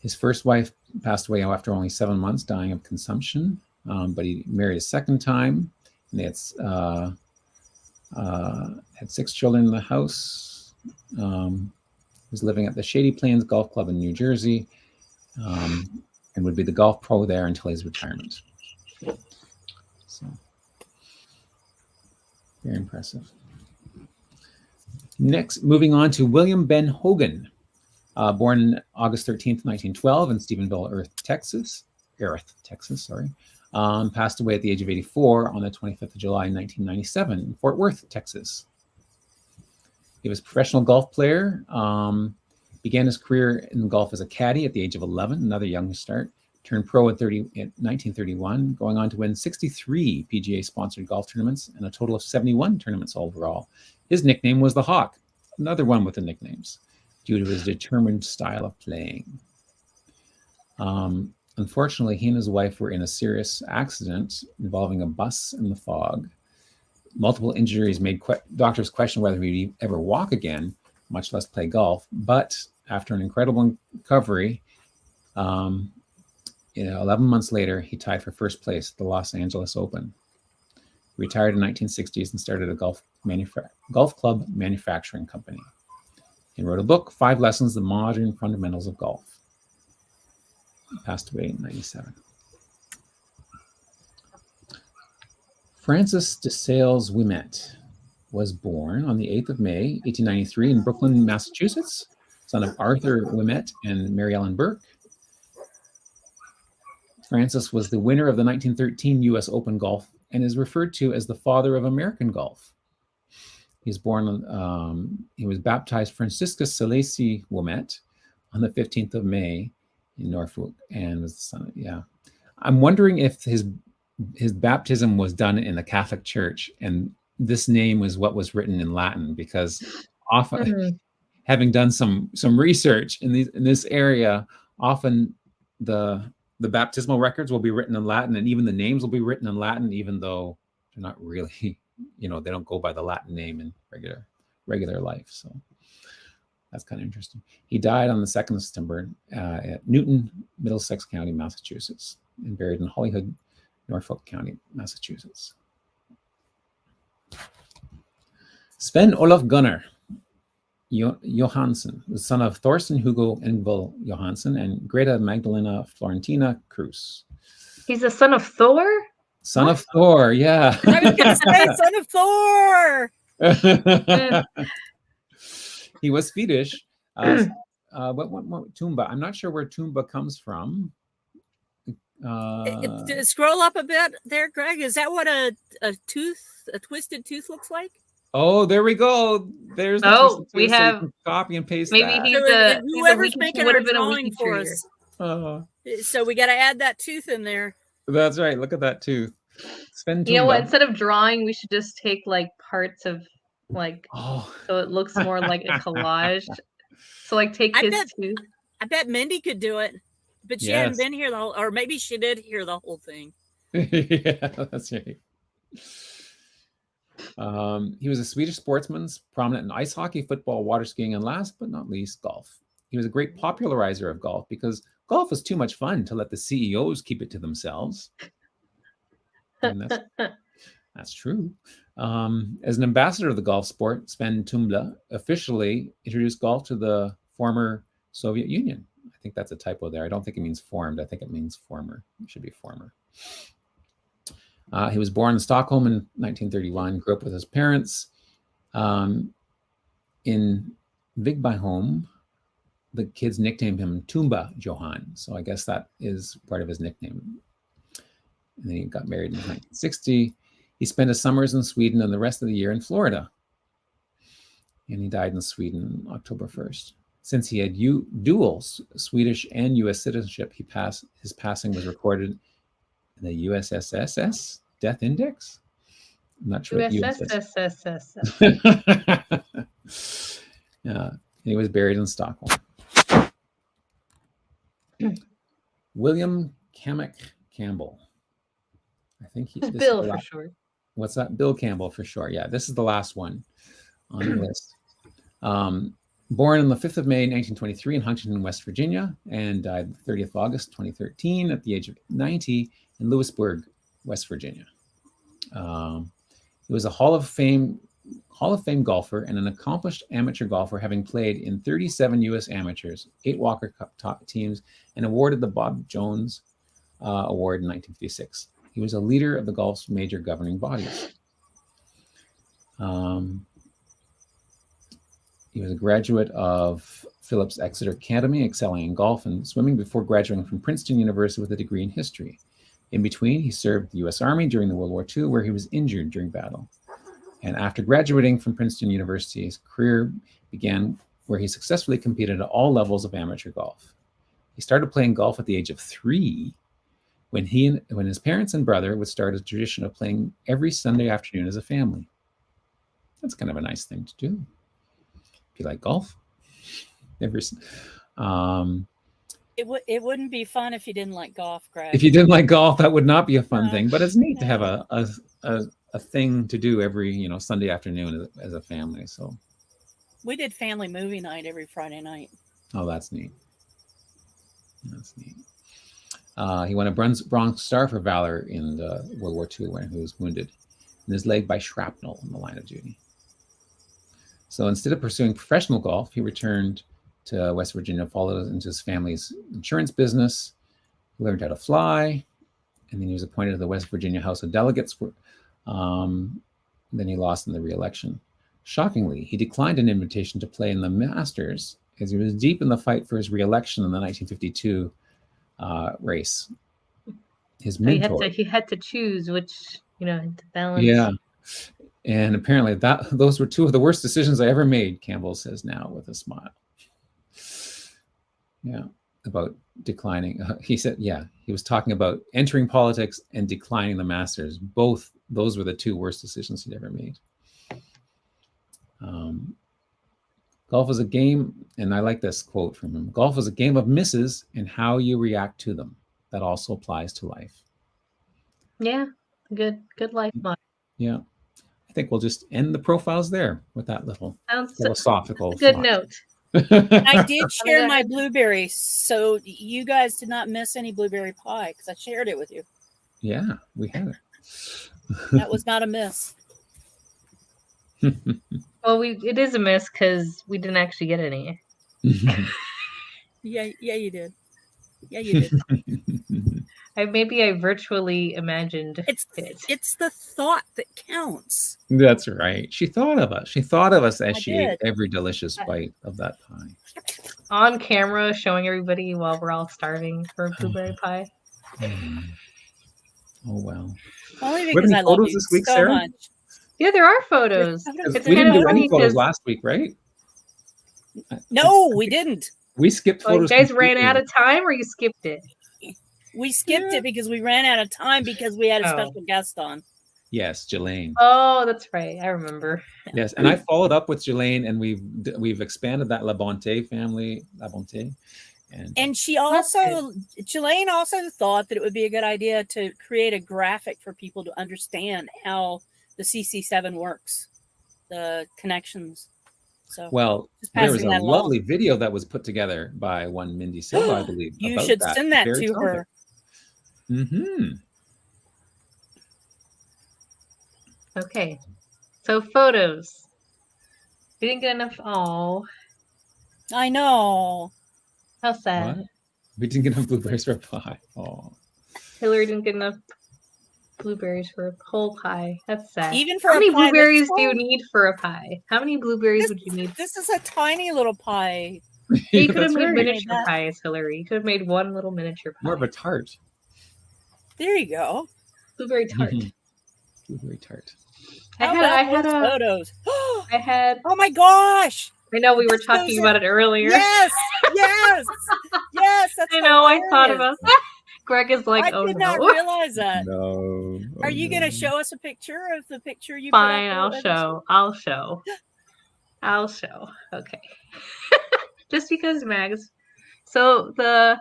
His first wife passed away after only 7 months, dying of consumption, but he married a second time, and they had 6 children in the house. He was living at the Shady Plains Golf Club in New Jersey, and would be the golf pro there until his retirement. So, very impressive. Next, moving on to William Ben Hogan, born August 13th, 1912 in Stephenville, Texas. Passed away at the age of 84 on the 25th of July, 1997 in Fort Worth, Texas. He was a professional golf player. Began his career in golf as a caddy at the age of 11, another young start. Turned pro in 1931, going on to win 63 PGA-sponsored golf tournaments and a total of 71 tournaments overall. His nickname was the Hawk, another one with the nicknames, due to his determined style of playing. Unfortunately, he and his wife were in a serious accident involving a bus in the fog. Multiple injuries made doctors question whether he'd ever walk again, much less play golf. But after an incredible recovery, 11 months later, he tied for first place at the Los Angeles Open. He retired in the 1960s and started a golf club manufacturing company. He wrote a book, 5 Lessons, The Modern Fundamentals of Golf. He passed away in 1997. Francis de Sales Ouimet was born on the 8th of May, 1893 in Brooklyn, Massachusetts, son of Arthur Ouimet and Mary Ellen Burke. Francis was the winner of the 1913 U.S. Open Golf and is referred to as the father of American golf. He was baptized Franciscus Selassie Ouimet on the 15th of May in Norfolk, and was the son. I'm wondering if his baptism was done in the Catholic Church, and this name was what was written in Latin, because often, having done some research in this area, often the baptismal records will be written in Latin, and even the names will be written in Latin, even though they're not really they don't go by the Latin name in regular life. So that's kind of interesting. He died on the 2nd of September at Newton, Middlesex County, Massachusetts, and buried in Holyhood, Norfolk County, Massachusetts. Sven Olof Gunnar Johansson, the son of Thorsten Hugo Engvall Johansson and Greta Magdalena Florentina Cruz. He's the son of Thor? Son of Thor, yeah. I was going to say son of Thor. He was Swedish. What Tumba? I'm not sure where Tumba comes from. Scroll up a bit there, Greg. Is that what a twisted tooth looks like? Oh, there we go. There's the twisted tooth, we have so copy and paste. Maybe that. Whoever's making our drawing for us. So we got to add that tooth in there. That's right. Look at that tooth. You know what? Instead of drawing, we should just take like parts of so it looks more like a collage. So take his tooth. I bet Mindy could do it, but she hadn't been here or maybe she did hear the whole thing. Yeah, that's right. He was a Swedish sportsman, prominent in ice hockey, football, water skiing, and last but not least, golf. He was a great popularizer of golf because golf was too much fun to let the CEOs keep it to themselves. And that's true. As an ambassador of the golf sport, Sven Tumba officially introduced golf to the former Soviet Union. I think that's a typo there. I don't think it means formed. I think it means former. It should be former. He was born in Stockholm in 1931, grew up with his parents. In Vigbyholm, the kids nicknamed him Tumba Johan. So I guess that is part of his nickname. And then he got married in 1960. He spent his summers in Sweden and the rest of the year in Florida. And he died in Sweden on October 1st. Since he had dual Swedish and U.S. citizenship, his passing was recorded in the USSS Death Index. I'm not sure. USSS. Yeah, he was buried in Stockholm. William Kamik Campbell. I think he's Bill for short. What's that? Bill Campbell for sure. Yeah, this is the last one on the list. Born on the 5th of May, 1923 in Huntington, West Virginia, and died the 30th of August, 2013 at the age of 90 in Lewisburg, West Virginia. He was a Hall of Fame golfer and an accomplished amateur golfer, having played in 37 U.S. amateurs, 8 Walker Cup top teams, and awarded the Bob Jones Award in 1956. He was a leader of the golf's major governing bodies. He was a graduate of Phillips Exeter Academy, excelling in golf and swimming before graduating from Princeton University with a degree in history. In between, he served the U.S. Army during the World War II, where he was injured during battle. And after graduating from Princeton University, his career began where he successfully competed at all levels of amateur golf. He started playing golf at the age of 3, when his parents and brother would start a tradition of playing every Sunday afternoon as a family. That's kind of a nice thing to do. If you like golf, it wouldn't be fun if you didn't like golf, Greg. If you didn't like golf, that would not be a fun thing. But it's neat to have a thing to do every Sunday afternoon as a family. So we did family movie night every Friday night. Oh, that's neat. That's neat. He won a Bronze Star for valor in World War II when he was wounded in his leg by shrapnel in the line of duty. So instead of pursuing professional golf, he returned to West Virginia, followed into his family's insurance business, learned how to fly, and then he was appointed to the West Virginia House of Delegates. Then he lost in the re-election. Shockingly, he declined an invitation to play in the Masters as he was deep in the fight for his re-election in the 1952 race. His mentor. He had to choose which, to balance. Yeah. And apparently those were 2 of the worst decisions I ever made, Campbell says now with a smile. Yeah, about declining. He said, he was talking about entering politics and declining the Masters. Both those were the 2 worst decisions he'd ever made. Golf is a game, and I like this quote from him. Golf is a game of misses and how you react to them. That also applies to life. Yeah, good life motto. Yeah. I I think we'll just end the profiles there with that little Sounds philosophical. a good thought. note. I did share my blueberries, so you guys did not miss any blueberry pie because I shared it with you. Yeah, we had it. That was not a miss. Well, it is a miss because we didn't actually get any. Yeah, you did. Yeah, you did. Maybe I virtually imagined it. It's the thought that counts. That's right. She thought of us. She thought of us as she ate did. every delicious bite of that pie. On camera, showing everybody while we're all starving for blueberry pie. Oh well. Only What because any I love photos you this week, so Sarah? much. Yeah, there are photos. It's We didn't do any funny photos 'cause- last week, right? No, we didn't. We skipped Oh, you photos. guys ran completely. out of time, or you skipped it? We skipped it because we ran out of time because we had a Oh. special guest on. Yes, Jelaine. Oh, that's right. I remember. Yes, and I followed up with Jelaine, and we've expanded that La Bonté family, La Bonté, And she also, Jelaine also thought that it would be a good idea to create a graphic for people to understand how the CC7 works, the connections. So well, just there was passing a that along. lovely video that was put together by one Mindy Silva, I believe. You about should send that very to topic. her. Mm-hmm. Okay. So photos. We didn't get enough. Oh, I know. how sad. What? We didn't get enough blueberries for pie. Oh. Hillary didn't get enough blueberries for a whole pie. That's sad. Even for How a many pie blueberries this do you small? need for a pie? How many blueberries would you need? This is a tiny little pie. You could have That's made right. miniature pies, Hillary. You could have made one little miniature pie. More of a tart. There you go. Blueberry tart. Blueberry tart. I had photos. I had. Oh my gosh! I know we were This talking goes about it earlier. Yes, yes, yes. That's I know. I thought hilarious. about that. Greg is like, I oh did no. not realize that. No. Are you going to show us a picture of the picture you Fine, put I'll up? show. I'll show. I'll show. Okay. Just because Mags. So the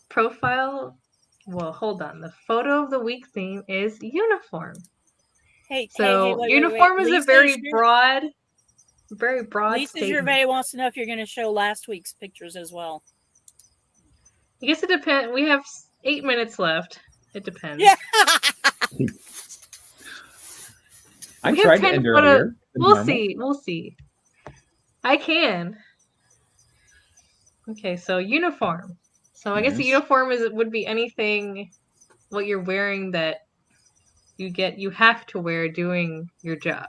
profile. Well, hold on. The photo of the week theme is uniform. Hey, So wait, uniform is a Lisa very Gervais- broad Lisa statement. Gervais wants to know if you're going to show last week's pictures as well. I guess it depends. We have 8 minutes left. It depends. Yeah. I We have tried to 10 end photo- earlier. than We'll normal. see. We'll see. I can. Okay, so uniform. So I guess the Yes. uniform would be anything what you're wearing that you have to wear doing your job.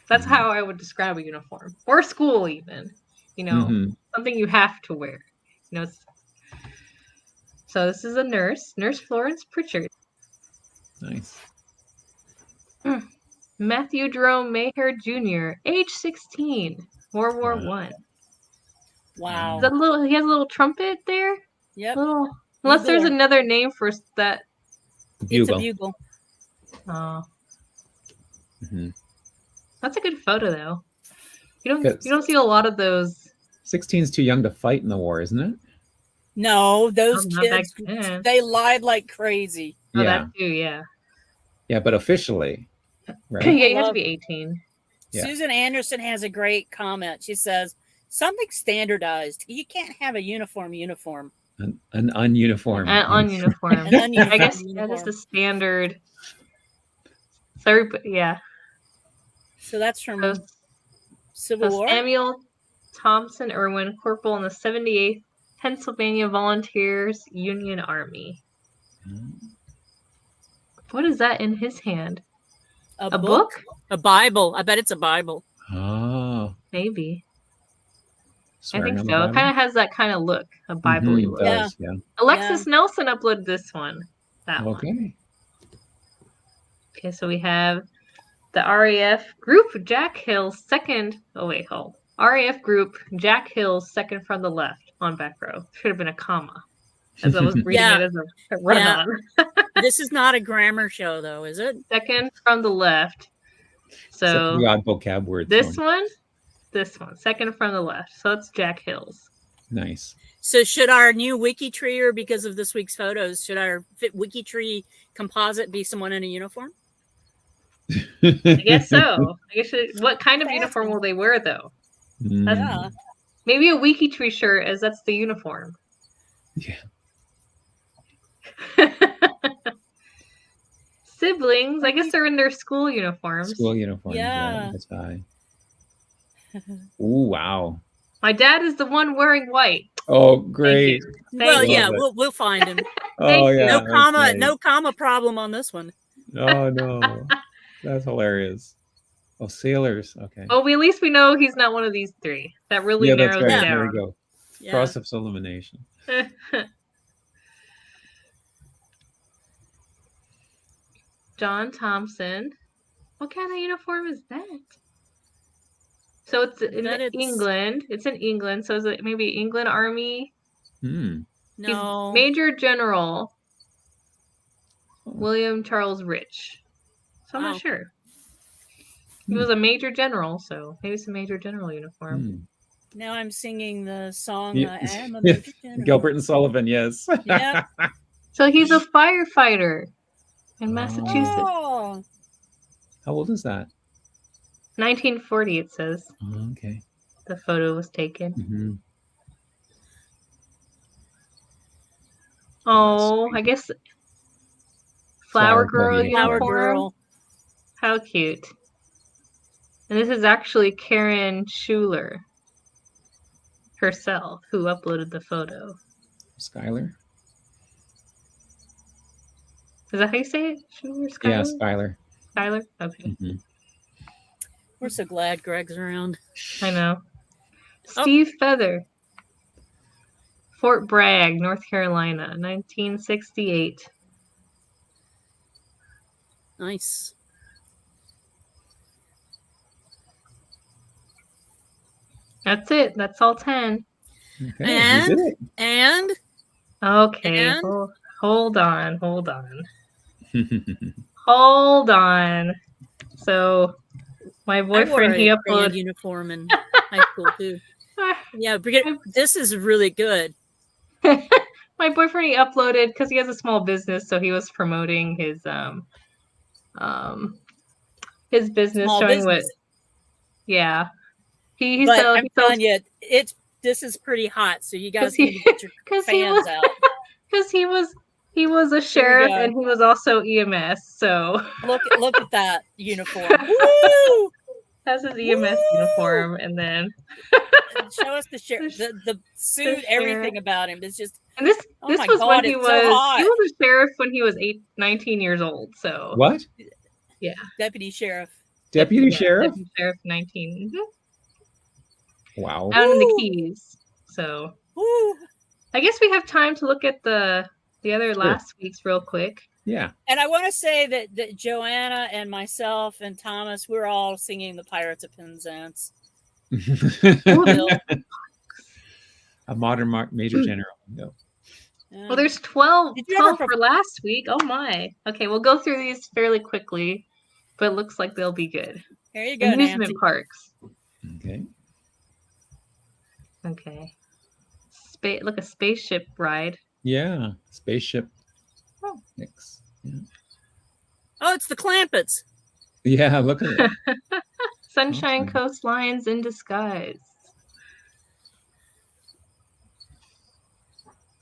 That's how I would describe a uniform. Or school even. You know, something you have to wear. You know, so this is a nurse, Nurse Florence Pritchard. Nice. Matthew Jerome Maher Jr., age 16, World War Wow. One. Wow. He has a little trumpet there. Yep. Unless there's Bugler. another name for that. Bugle. It's a bugle. Oh, Mm-hmm. that's a good photo though. You Good. don't see a lot of those. 16's too young to fight in the war, isn't it? No, those Not back kids, then. they lied like crazy. Oh, Yeah. that too, yeah. Yeah, but officially, Yeah, right? you have to be 18. Yeah. Susan Anderson has a great comment. She says, something standardized. You can't have a uniform. An ununiform. On uniform. An ununiform I guess uniform. that is the standard. So everybody, yeah. So that's from So, Civil War. Samuel Thompson Irwin, corporal in the 78th Pennsylvania Volunteers Union Army. What is that in his hand? A book? A Bible. I bet it's a Bible. Oh. Maybe. I Swearing think on the so. It Bible? kind of has that kind of look, a Bible Mhm, look. it does, yeah. Alexis Nelson uploaded this one. That one. Okay. Okay, so we have the RAF group, Jack Hill's second. Oh, wait, hold. RAF group, Jack Hill's second from the left on back row. Should have been a comma. As I was reading Yeah. it as a run on. This is not a grammar show, though, is it? Second from the left. Except So for the odd vocab word. this thrown. one, second from the left. So it's Jack Hill's. Nice. So should our new WikiTree, or because of this week's photos, should our WikiTree composite be someone in a uniform? I guess so. I guess what kind of uniform will they wear though? Yeah. Maybe a WikiTree shirt, as that's the uniform. Yeah. Siblings, I guess they're in their school uniforms. School uniforms. Yeah. That's fine. Ooh, wow. My dad is the one wearing white. Oh, great. Well, you. yeah, Love it. we'll find him. Oh, you. yeah. No comma problem on this one. Oh, no. That's hilarious. Oh, sailors. Okay. Well, at least we know he's not one of these three. That really Yeah, that's narrows right. it There down. we go. Yeah. Process of elimination. John Thompson. What kind of uniform is that? So it's in England. It's in England. So is it maybe England Army? Hmm. No. He's Major General William Charles Rich. So I'm not sure. He was a Major General, so maybe it's a Major General uniform. Now I'm singing the song I Am a Major General. Gilbert and Sullivan, yes. Yeah. So he's a firefighter in Massachusetts. Oh. How old is that? 1940, it says. Oh, okay. The photo was taken. Mm-hmm. Oh, I guess Flower Girl uniform. Flower Girl. How cute. And this is actually Karen Schuler herself who uploaded the photo. Skylar? Is that how you say it? Schuler, Skylar? Yeah, Skylar. Skylar? Okay. Mm-hmm. We're so glad Greg's around. I know. Steve Feather. Fort Bragg, North Carolina, 1968. Nice. That's it. That's all 10. Okay, And okay. And? Hold on. Hold on. So my boyfriend, he uploaded a uniform in high school too. Yeah, this is really good. My boyfriend, he uploaded because he has a small business, so he was promoting his business, Small showing business. yeah. He But sells, I'm telling you, this is pretty hot, so you guys need to get your fans out. Because he was a sheriff and he was also EMS, so look at that uniform. Woo! That's his EMS uniform, and then show us the sheriff, the suit, everything about him. It's just this was God, when he was a sheriff when he was 19 years old. So what? Yeah, deputy sheriff. Deputy sheriff. Deputy sheriff 19. Mm-hmm. Wow. Out in the Keys. So Woo! I guess we have time to look at the other last week's real quick. Yeah. And I want to say that Joanna and myself and Thomas, we're all singing the Pirates of Penzance. A modern Major General. No. Well, there's 12 for last week. Oh my. Okay, we'll go through these fairly quickly, but it looks like they'll be good. There you go, Amusement Nancy. parks. Okay. Look, a spaceship ride. Yeah, spaceship. Oh. Next. Yeah. Oh, it's the Clampets. Yeah, look at it. Sunshine Coast Lions in disguise.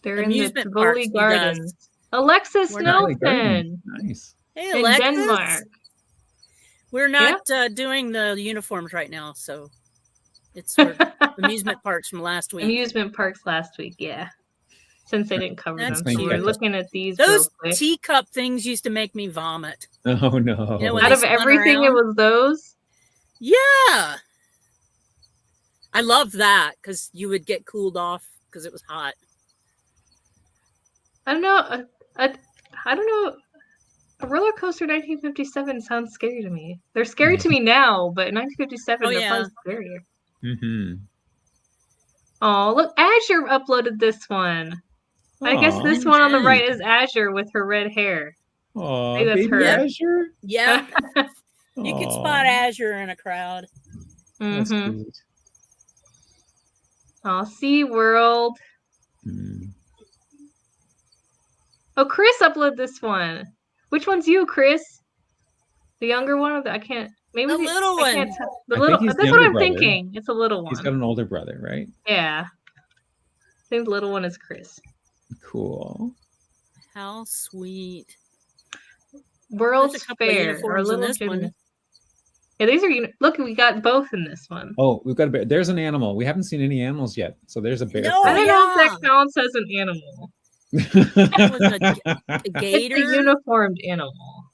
They're Amusement in the Tivoli Gardens. Alexis Nelson. Nice. Hey, in Alexis. Denmark. We're not doing the uniforms right now, so it's sort of amusement parks from last week. Amusement parks last week, yeah. Since they didn't cover them. So we're looking at these. Those teacup things used to make me vomit. Oh, no. You know, out of everything, it was those? Yeah. I loved that because you would get cooled off because it was hot. I don't know. I don't know. A roller coaster 1957 sounds scary to me. They're scary to me now, but in 1957, they're probably scarier. Mm-hmm. Oh, look, Azure uploaded this one. I guess this one on the right is Azure with her red hair. Oh, maybe that's her. Azure? Yeah. You can spot Azure in a crowd. Mm-hmm. Oh, SeaWorld. Oh, Chris uploaded this one. Which one's you, Chris? The younger one, or I can't. Maybe The little one. I can't tell. The I little. think he's That's the what younger I'm brother. thinking. It's a little one. He's got an older brother, right? Yeah. I think the little one is Chris. Cool. How sweet. World's There's a couple of Fair or uniforms in Little this one. Gymnast. Yeah, these are. Look, we got both in this one. Oh, we've got a bear. There's an animal. We haven't seen any animals yet. So there's a bear. No, I don't know if yeah. that counts as an animal. That was a It's gator. a uniformed animal.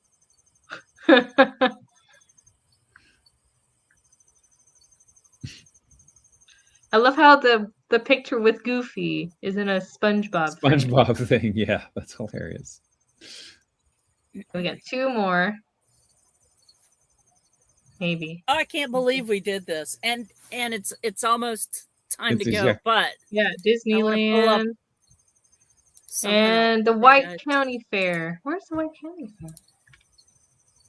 I love how the picture with Goofy is in a SpongeBob. frame. SpongeBob thing. Yeah, that's hilarious. We got two more. Maybe. Oh, I can't believe we did this, and it's almost time to go. But Yeah, I wanna pull up Disneyland something and the else. White County Fair. Where's the White County Fair?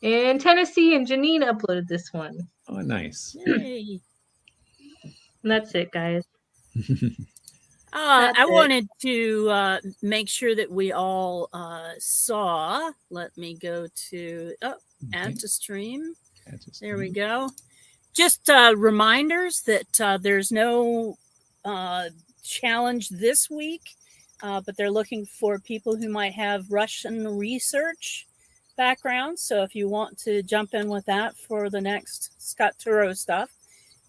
In Tennessee, and Janine uploaded this one. Oh, nice. Yay. And that's it, guys. I it. wanted to make sure that we all saw. Let me go to add to stream. There we go. Just reminders that there's no challenge this week, but they're looking for people who might have Russian research background. So if you want to jump in with that for the next Scott Turow stuff,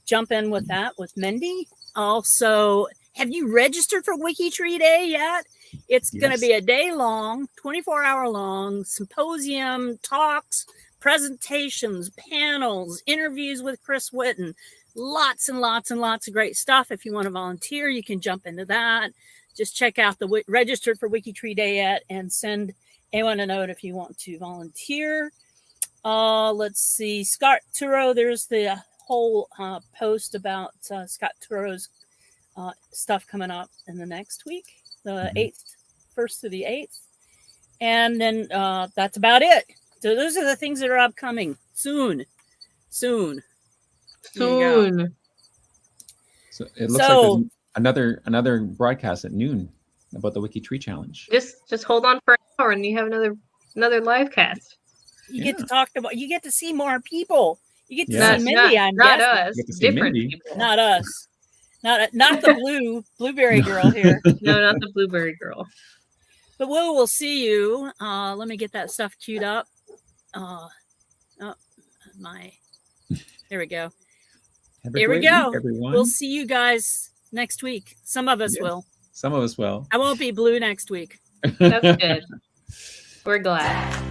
jump in with that with Mindy. Also, have you registered for WikiTree Day yet? It's going to be a day long, 24-hour long symposium, talks, presentations, panels, interviews with Chris Whitten. Lots and lots and lots of great stuff. If you want to volunteer, you can jump into that. Just check out the registered for WikiTree Day yet and send anyone a note if you want to volunteer. Let's see. Scott Turow, there's the whole post about Scott Turow's stuff coming up in the next week, the 8th, 1st to the 8th. And then that's about it. So those are the things that are upcoming soon. Soon. So it looks like there's another broadcast at noon about the WikiTree challenge. Just hold on for an hour and you have another live cast. You get to talk about. You get to see more people. You get to see Mindy. Not us. Different people. Not us. Not the blueberry girl here. No, not the blueberry girl. But we'll see you. Let me get that stuff queued up. There we go. Here we go. Everyone. We'll see you guys next week. Some of us will. Some of us will. I won't be blue next week. That's good. We're glad.